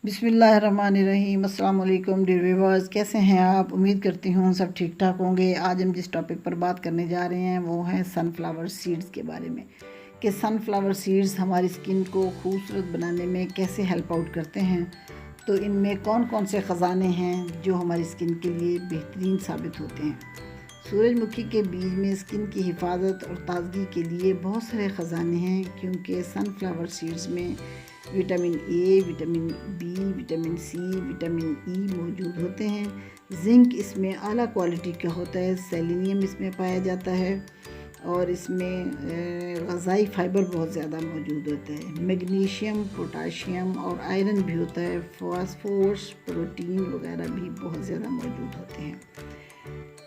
बिस्मिल्लाहिर्रहमानिर्रहीम। अस्सलाम वालेकुम डियर व्यूअर्स, कैसे हैं आप? उम्मीद करती हूँ सब ठीक ठाक होंगे। आज हम जिस टॉपिक पर बात करने जा रहे हैं वो है सनफ्लावर सीड्स के बारे में, कि सनफ्लावर सीड्स हमारी स्किन को खूबसूरत बनाने में कैसे हेल्प आउट करते हैं। तो इनमें कौन कौन से ख़जाने हैं जो हमारी स्किन के लिए बेहतरीन साबित होते हैं। सूरजमुखी के बीज में स्किन की हिफाजत और ताजगी के लिए बहुत सारे ख़जाने हैं, क्योंकि सनफ्लावर सीड्स में vitamin A, vitamin B, vitamin C, vitamin E मौजूद होते हैं। जिंक इसमें आला क्वालिटी का होता है, सेलेनियम इसमें पाया जाता है और इसमें ग़ज़ाई फ़ाइबर बहुत ज़्यादा मौजूद होता है। मैग्नीशियम, पोटाशियम और आयरन भी होता है। फास्फोरस, प्रोटीन वगैरह भी बहुत ज़्यादा मौजूद होते हैं।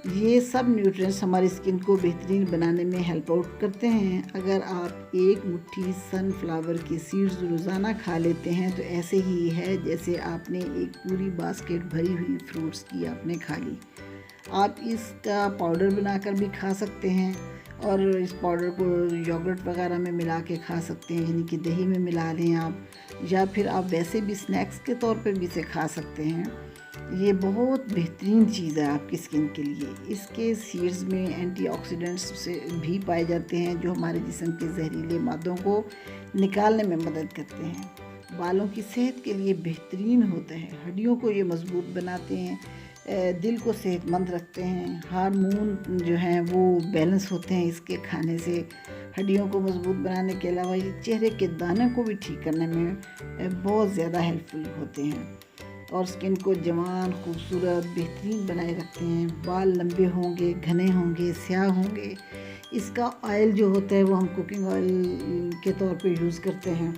ये सब न्यूट्रिएंट्स हमारी स्किन को बेहतरीन बनाने में हेल्प आउट करते हैं। अगर आप एक मुट्ठी सनफ्लावर की सीड्स रोज़ाना खा लेते हैं तो ऐसे ही है जैसे आपने एक पूरी बास्केट भरी हुई फ्रूट्स की आपने खा ली। आप इसका पाउडर बनाकर भी खा सकते हैं और इस पाउडर को योगर्ट वगैरह में मिला के खा सकते हैं, यानी कि दही में मिला लें आप, या फिर आप वैसे भी स्नैक्स के तौर पर भी इसे खा सकते हैं। ये बहुत बेहतरीन चीज़ है आपकी स्किन के लिए। इसके सीड्स में एंटीऑक्सीडेंट्स से भी पाए जाते हैं जो हमारे जिस्म के जहरीले मादों को निकालने में मदद करते हैं। बालों की सेहत के लिए बेहतरीन होते हैं। हड्डियों को ये मजबूत बनाते हैं, दिल को सेहतमंद रखते हैं। हार्मोन जो हैं वो बैलेंस होते हैं इसके खाने से। हड्डियों को मजबूत बनाने के अलावा ये चेहरे के दाने को भी ठीक करने में बहुत ज़्यादा हेल्पफुल होते हैं और स्किन को जवान, खूबसूरत, बेहतरीन बनाए रखते हैं। बाल लंबे होंगे, घने होंगे, स्याह होंगे। इसका ऑयल जो होता है वो हम कुकिंग ऑयल के तौर पे यूज़ करते हैं।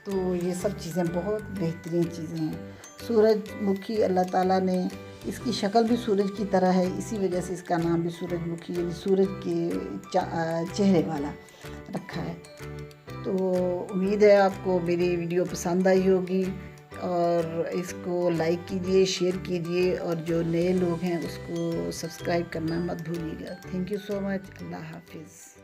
तो ये सब चीज़ें बहुत बेहतरीन चीज़ें हैं। सूरजमुखी अल्लाह ताला ने इसकी शक्ल भी सूरज की तरह है, इसी वजह से इसका नाम भी सूरजमुखी यानी सूरज के चेहरे वाला रखा है। तो उम्मीद है आपको मेरी वीडियो पसंद आई होगी और इसको लाइक कीजिए, शेयर कीजिए और जो नए लोग हैं उसको सब्सक्राइब करना मत भूलिएगा। Thank you so much. अल्लाह हाफिज़।